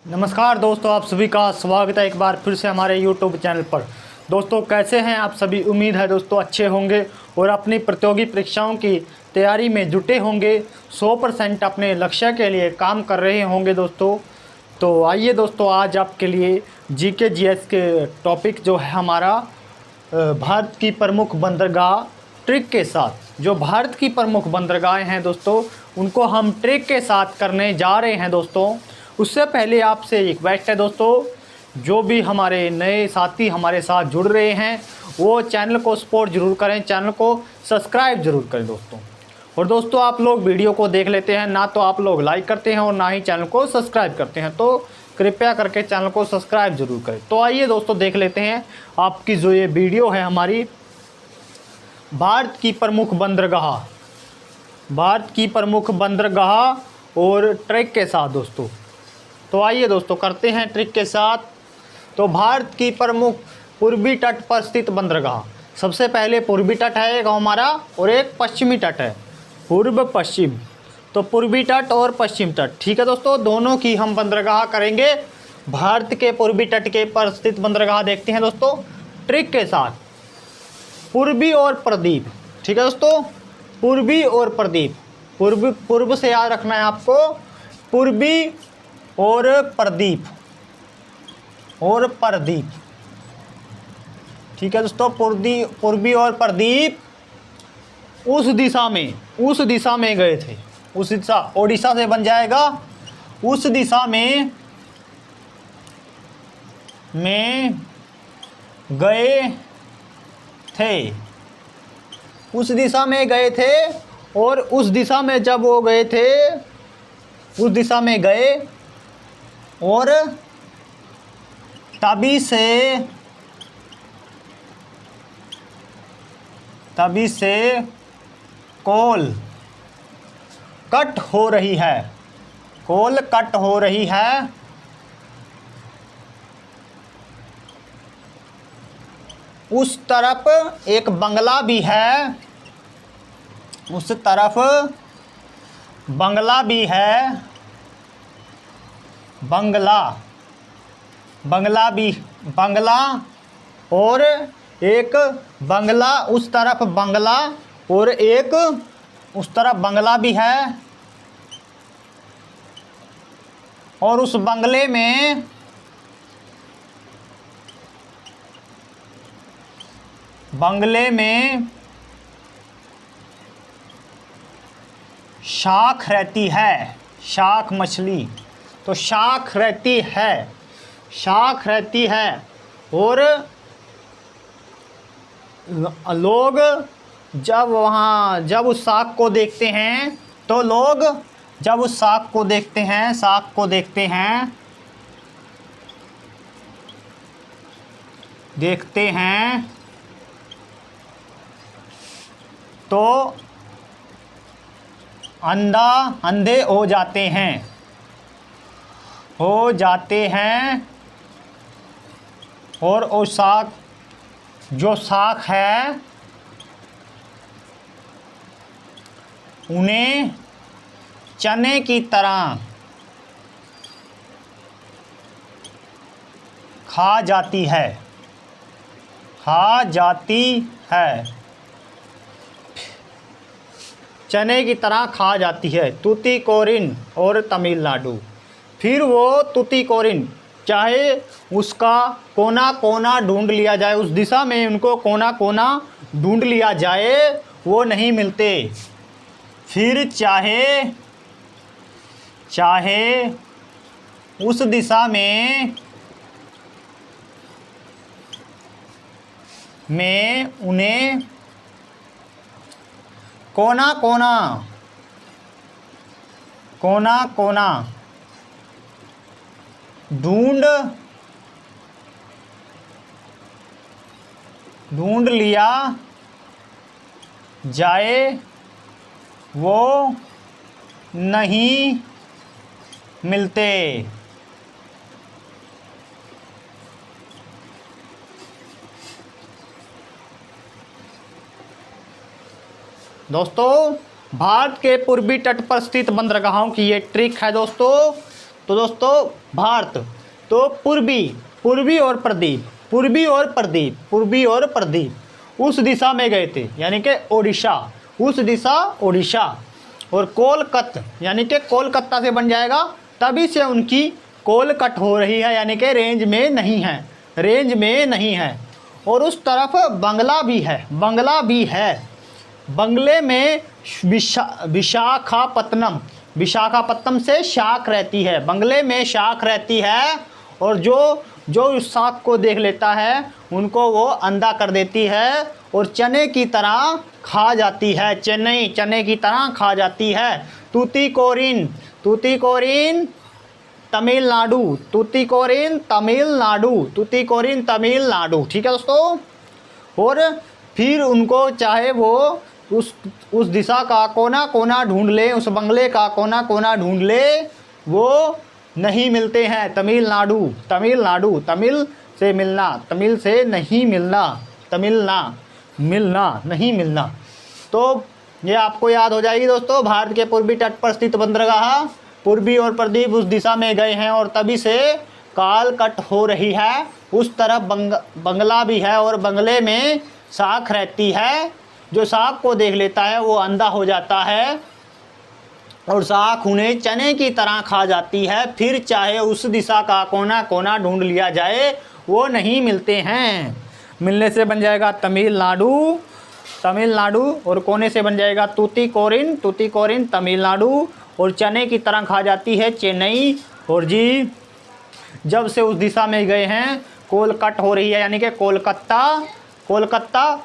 नमस्कार दोस्तों, आप सभी का स्वागत है एक बार फिर से हमारे YouTube चैनल पर। दोस्तों कैसे हैं आप सभी? उम्मीद है दोस्तों अच्छे होंगे और अपनी प्रतियोगी परीक्षाओं की तैयारी में जुटे होंगे। 100% अपने लक्ष्य के लिए काम कर रहे होंगे दोस्तों। तो आइए दोस्तों, आज आपके लिए जीके जीएस के टॉपिक जो है हमारा भारत की प्रमुख बंदरगाह ट्रिक के साथ। जो भारत की प्रमुख बंदरगाहें हैं दोस्तों, उनको हम ट्रिक के साथ करने जा रहे हैं दोस्तों। उससे पहले आपसे रिक्वेस्ट है दोस्तों, जो भी हमारे नए साथी हमारे साथ जुड़ रहे हैं वो चैनल को सपोर्ट ज़रूर करें, चैनल को सब्सक्राइब ज़रूर करें दोस्तों। और दोस्तों आप लोग वीडियो को देख लेते हैं, ना तो आप लोग लाइक करते हैं और ना ही चैनल को सब्सक्राइब करते हैं, तो कृपया करके चैनल को सब्सक्राइब ज़रूर करें। तो आइए दोस्तों देख लेते हैं आपकी जो ये वीडियो है हमारी भारत की प्रमुख बंदरगाह और ट्रिक के साथ दोस्तों। तो आइए दोस्तों करते हैं ट्रिक के साथ। तो भारत की प्रमुख पूर्वी तट पर स्थित बंदरगाह। सबसे पहले पूर्वी तट है एक हमारा और एक पश्चिमी तट है, पूर्व पश्चिम। तो पूर्वी तट और पश्चिम तट, ठीक है दोस्तों, दोनों की हम बंदरगाह करेंगे। भारत के पूर्वी तट के पर स्थित बंदरगाह देखते हैं दोस्तों ट्रिक के साथ। पूर्वी और प्रदीप, ठीक है दोस्तों, पूर्वी और प्रदीप। पूर्व से याद रखना है आपको, पूर्वी और प्रदीप ठीक है दोस्तों। पूर्वी और प्रदीप उस दिशा में गए थे। उस दिशा ओडिशा से बन जाएगा, उस दिशा में गए थे। उस दिशा में गए थे और उस दिशा में जब वो गए थे, उस दिशा में गए और तभी से कोल कट हो रही है। उस तरफ एक बंगला भी है, बंगला और एक बंगला, उस तरफ बंगला और एक उस तरफ बंगला भी है। और उस बंगले में शाख रहती है, शाख मछली। तो शाख रहती है और लोग जब उस शाख को देखते हैं, तो लोग जब उस शाख को देखते हैं तो अंधे हो जाते हैं और वो शाख है उन्हें चने की तरह खा जाती है। चने की तरह खा जाती है। तूतीकोरिन और तमिलनाडु। फिर वो तूतीकोरिन, चाहे उसका कोना कोना ढूंढ लिया जाए, उस दिशा में उनको कोना कोना ढूंढ लिया जाए, वो नहीं मिलते। फिर चाहे उस दिशा में उन्हें कोना कोना ढूंढ लिया जाए, वो नहीं मिलते। दोस्तों भारत के पूर्वी तट पर स्थित बंदरगाहों की ये ट्रिक है दोस्तों। तो दोस्तों भारत, तो पूर्वी और प्रदीप, पूर्वी और प्रदीप उस दिशा में गए थे, यानी कि ओडिशा, उस दिशा ओडिशा। और कोलकत यानी कि कोलकाता से बन जाएगा, तभी से उनकी कोल कट हो रही है, यानी कि रेंज में नहीं है, रेंज में नहीं है। और उस तरफ बंगला भी है, बंगला भी है, बंगले में विशाखापत्तनम, विशाखापत्तनम से शाख रहती है, बंगले में शाख रहती है। और जो उस शाख को देख लेता है उनको वो अंधा कर देती है और चने की तरह खा जाती है, चने की तरह खा जाती है। तूतीकोरिन, तूतीकोरिन तमिलनाडु, तूतीकोरिन तमिलनाडु, तूतीकोरिन तमिलनाडु, ठीक है दोस्तों। और फिर उनको चाहे वो उस दिशा का कोना कोना ढूंढ ले, उस बंगले का कोना कोना ढूंढ ले, वो नहीं मिलते हैं। तमिलनाडु, तमिलनाडु, तमिल से मिलना, तमिल से नहीं मिलना, तमिलना मिलना नहीं मिलना। तो ये आपको याद हो जाएगी दोस्तों। भारत के पूर्वी तट पर स्थित बंदरगाह पूर्वी और प्रदीप उस दिशा में गए हैं और तभी से काल कट हो रही है। उस तरफ बंगला भी है और बंगले में शाख रहती है, जो शाख को देख लेता है वो अंधा हो जाता है और शाख उन्हें चने की तरह खा जाती है। फिर चाहे उस दिशा का कोना कोना ढूंढ लिया जाए वो नहीं मिलते हैं। मिलने से बन जाएगा तमिलनाडु, तमिलनाडु, और कोने से बन जाएगा तूतीकोरिन, तूतीकोरिन तमिलनाडु, और चने की तरह खा जाती है चेन्नई। और जी जब से उस दिशा में गए हैं कोल कट हो रही है, यानी कि कोलकाता, कोलकाता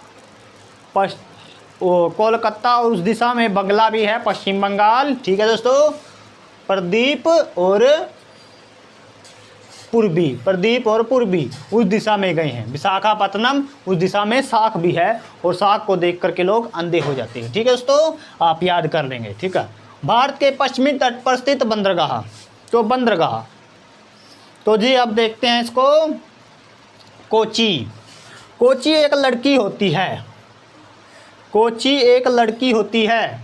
कोलकाता, और उस दिशा में बंगला भी है, पश्चिम बंगाल, ठीक है दोस्तों। प्रदीप और पूर्वी उस दिशा में गए हैं। विशाखापत्तनम उस दिशा में शाख भी है और शाख को देख करके लोग अंधे हो जाते हैं, ठीक है दोस्तों, आप याद कर लेंगे, ठीक है। भारत के पश्चिमी तट पर स्थित बंदरगाह, तो बंदरगाह, तो जी अब देखते हैं इसको। कोची, कोची एक लड़की होती है, कोची एक लड़की होती है,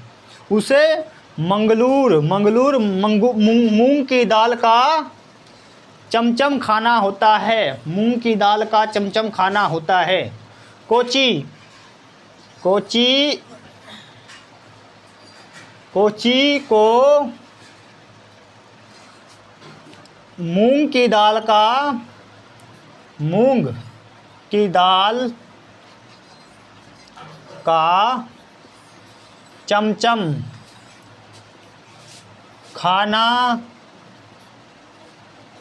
उसे मंगलूर मूंग की दाल का चमचम खाना होता है, मूंग की दाल का चमचम खाना होता है। कोची, कोची, कोची को मूंग की दाल का, मूंग की दाल का चमचम खाना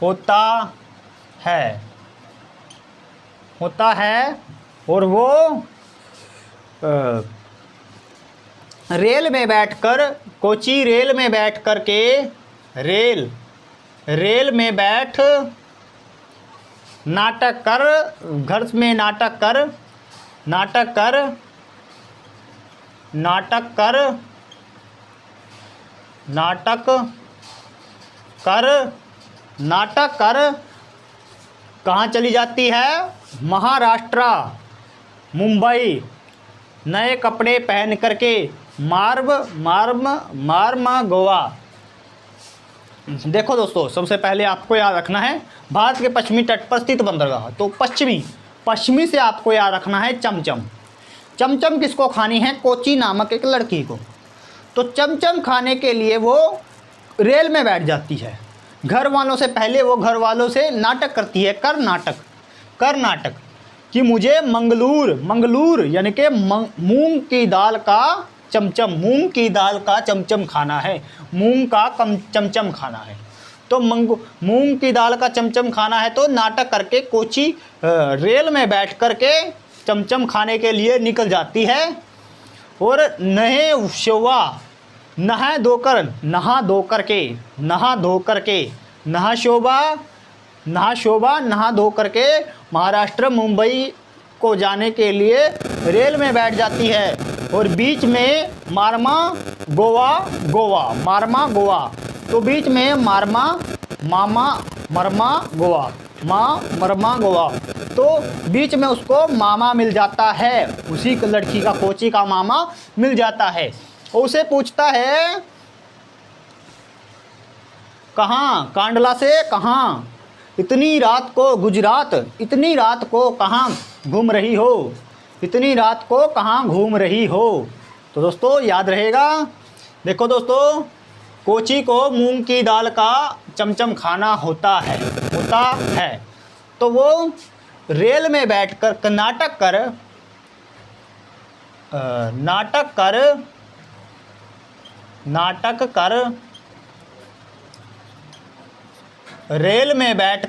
होता है, और वो रेल में बैठकर, कोची रेल में बैठ कर के, रेल में बैठ नाटक कर, घर में नाटक कर, नाटक कर कहाँ चली जाती है? महाराष्ट्र, मुंबई, नए कपड़े पहन करके, मार्म गोवा। देखो दोस्तों, सबसे पहले आपको याद रखना है भारत के पश्चिमी तट पर स्थित बंदरगाह, तो पश्चिमी से आपको याद रखना है चमचम। चमचम किसको खानी है? कोची नामक एक लड़की को। तो चमचम खाने के लिए वो रेल में बैठ जाती है, घर वालों से पहले वो घर वालों से नाटक करती है, कर नाटक कि मुझे मंगलूर यानी कि मूंग की दाल का चमचम खाना है, मूंग का चमचम खाना है। तो मूंग की दाल का चमचम खाना है, तो नाटक करके कोची रेल में बैठ करके चमचम खाने के लिए निकल जाती है। और नहा धो करके महाराष्ट्र मुंबई को जाने के लिए रेल में बैठ जाती है। और बीच में मार्मा गोवा, तो बीच में मरमा गोवा, तो बीच में उसको मामा मिल जाता है, उसी लड़की का, कोची का मामा मिल जाता है। और उसे पूछता है कहाँ, कांडला से कहाँ, इतनी रात को गुजरात, इतनी रात को कहाँ घूम रही हो, इतनी रात को कहाँ घूम रही हो। तो दोस्तों याद रहेगा। देखो दोस्तों, कोची को मूंग की दाल का चमचम खाना होता है। तो वो रेल में बैठकर नाटक कर रेल में बैठ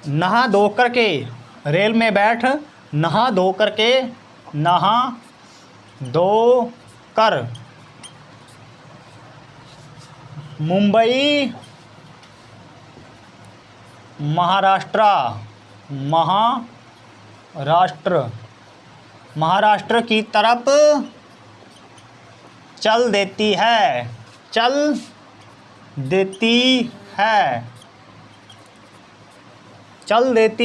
नहा धो करके, रेल में बैठ नहा धो कर मुंबई महाराष्ट्र की तरफ चल देती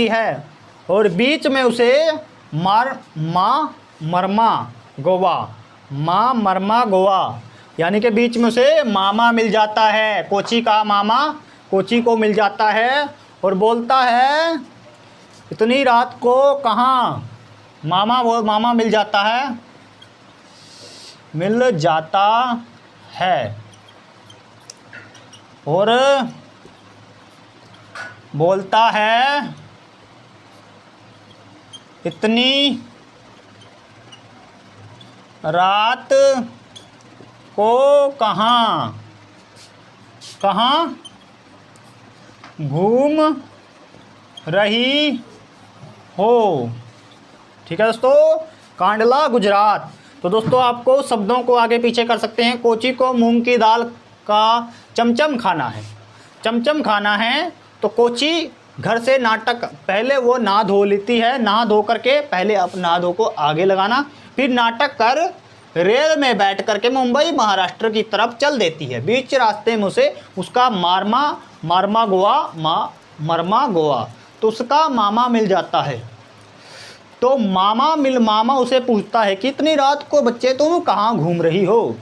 है और बीच में उसे मरमा गोवा, यानी कि बीच में उसे मामा मिल जाता है, कोची का मामा कोची को मिल जाता है और बोलता है इतनी रात को कहाँ, मामा मिल जाता है और बोलता है इतनी रात को कहाँ घूम रही हो। ठीक है दोस्तों, कांडला गुजरात। तो दोस्तों आपको शब्दों को आगे पीछे कर सकते हैं। कोची को मूंग की दाल का चमचम खाना है, तो कोची घर से पहले वो नहा धो लेती है, नहा धो करके पहले नहा धो को आगे लगाना, फिर नाटक कर रेल में बैठ करके मुंबई महाराष्ट्र की तरफ चल देती है। बीच रास्ते में उसे उसका मरमा गोवा, तो उसका मामा मिल जाता है। तो मामा उसे पूछता है कि इतनी रात को बच्चे तुम कहाँ घूम रही हो,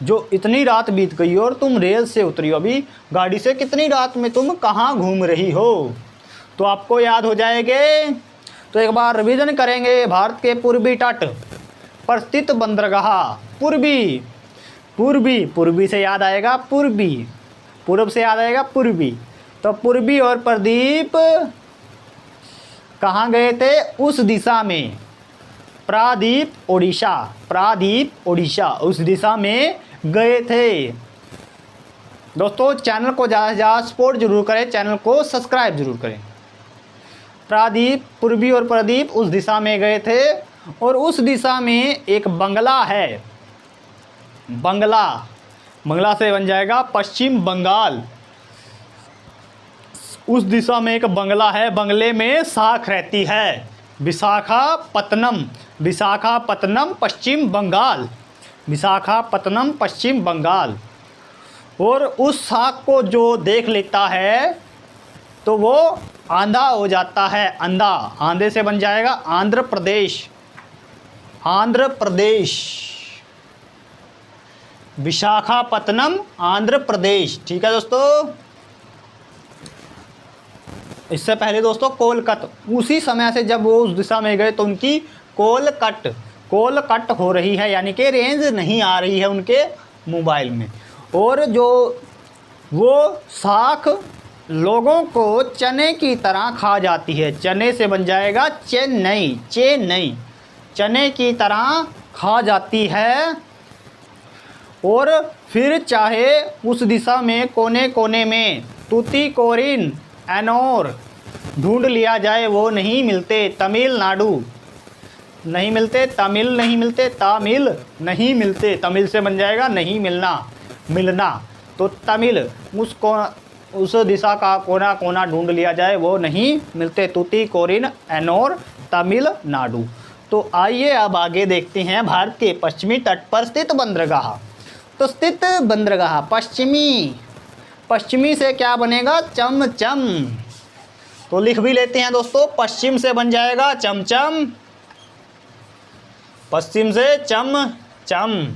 जो इतनी रात बीत गई और तुम रेल से उतरी हो, अभी गाड़ी से कितनी रात में तुम कहाँ घूम रही हो। तो आपको याद हो जाएंगे। तो एक बार रिवीजन करेंगे। भारत के पूर्वी तट पर स्थित बंदरगाह, पूर्वी से याद आएगा पूर्व से याद आएगा पूर्वी। तो पूर्वी और प्रदीप कहाँ गए थे, उस दिशा में, प्रादीप ओडिशा उस दिशा में गए थे। दोस्तों चैनल को ज़्यादा सपोर्ट जरूर करें, चैनल को सब्सक्राइब जरूर करें। पूर्वी और प्रदीप उस दिशा में गए थे और उस दिशा में एक बंगला है, बंगला से बन जाएगा पश्चिम बंगाल। उस दिशा में एक बंगला है, बंगले में साख रहती है, विशाखापत्तनम पश्चिम बंगाल। और उस साख को जो देख लेता है तो वो आंधा हो जाता है, आंधे से बन जाएगा आंध्र प्रदेश, विशाखापत्तनम आंध्र प्रदेश। ठीक है दोस्तों। इससे पहले दोस्तों कोलकत, उसी समय से जब वो उस दिशा में गए तो उनकी कोलकट हो रही है, यानी कि रेंज नहीं आ रही है उनके मोबाइल में। और जो वो साख लोगों को चने की तरह खा जाती है, चने से बन जाएगा चेन्नई, चने की तरह खा जाती है। और फिर चाहे उस दिशा में कोने कोने में तूतीकोरिन एनोर ढूंढ लिया जाए, वो नहीं मिलते। तमिलनाडु नहीं मिलते, तामिल नहीं मिलते, तमिल से बन जाएगा नहीं मिलना। तो तमिल उस दिशा का कोना कोना ढूंढ लिया जाए, वो नहीं मिलते। तूतीकोरिन एनोर तमिलनाडु। तो आइए अब आगे देखते हैं भारत के पश्चिमी तट पर स्थित बंदरगाह। तो स्थित बंदरगाह पश्चिमी से क्या बनेगा, चमचम। तो लिख भी लेते हैं दोस्तों, पश्चिम से बन जाएगा चमचम, पश्चिम से चम।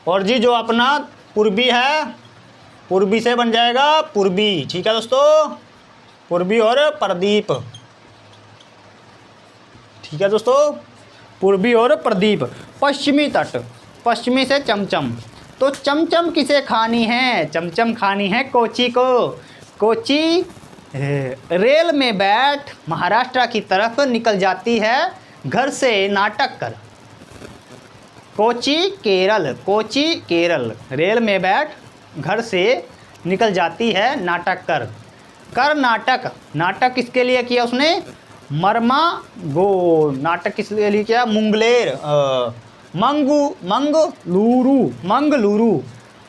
और जी जो अपना पूर्वी है, पूर्वी से बन जाएगा पूर्वी। ठीक है दोस्तों, पूर्वी और प्रदीप। ठीक है दोस्तों, पूर्वी और प्रदीप। पश्चिमी तट, पश्चिमी से चमचम। तो चमचम किसे खानी है? चमचम खानी है कोची को। कोची रेल में बैठ महाराष्ट्र की तरफ निकल जाती है घर से नाटक कर। कोची केरल, कोची केरल, रेल में बैठ घर से निकल जाती है नाटक कर। कर नाटक, नाटक किसके लिए किया उसने? मरमा गो। नाटक किसके लिए किया? मुंगलेर,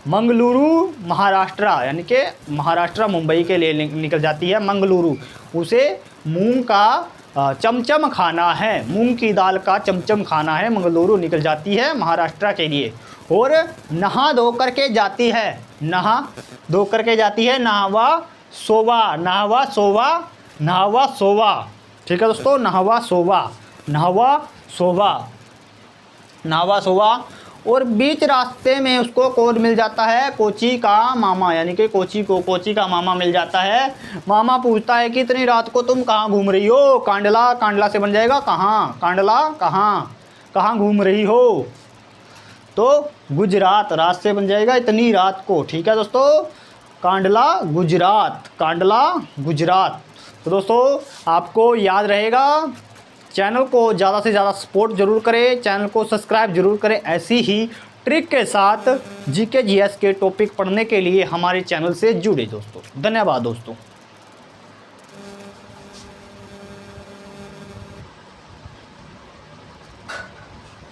मंगलुरु महाराष्ट्र, यानी कि महाराष्ट्र मुंबई के लिए निकल जाती है मंगलुरु। उसे मूंग का चमचम खाना है, मूंग की दाल का चमचम खाना है। मंगलुरु निकल जाती है महाराष्ट्र के लिए। और नहा धो करके जाती है, नहा धो करके जाती है नहावा सोवा, नहावा सोवा, नहावा सोवा। ठीक है दोस्तों, नहावा सोवा, नहावा सोवा, नहावा सोवा। और बीच रास्ते में उसको कौन मिल जाता है? कोची का मामा, यानी कि कोची को कोची का मामा मिल जाता है। मामा पूछता है कि इतनी रात को तुम कहाँ घूम रही हो? कांडला, कांडला से बन जाएगा कहाँ, कांडला कहाँ, कहाँ घूम रही हो? तो गुजरात, रात से बन जाएगा इतनी रात को। ठीक है दोस्तों, कांडला गुजरात, कांडला गुजरात। तो दोस्तों आपको याद रहेगा, चैनल को ज़्यादा से ज़्यादा सपोर्ट जरूर करें, चैनल को सब्सक्राइब जरूर करें। ऐसी ही ट्रिक के साथ जीके जीएस के टॉपिक पढ़ने के लिए हमारे चैनल से जुड़े दोस्तों। धन्यवाद दोस्तों।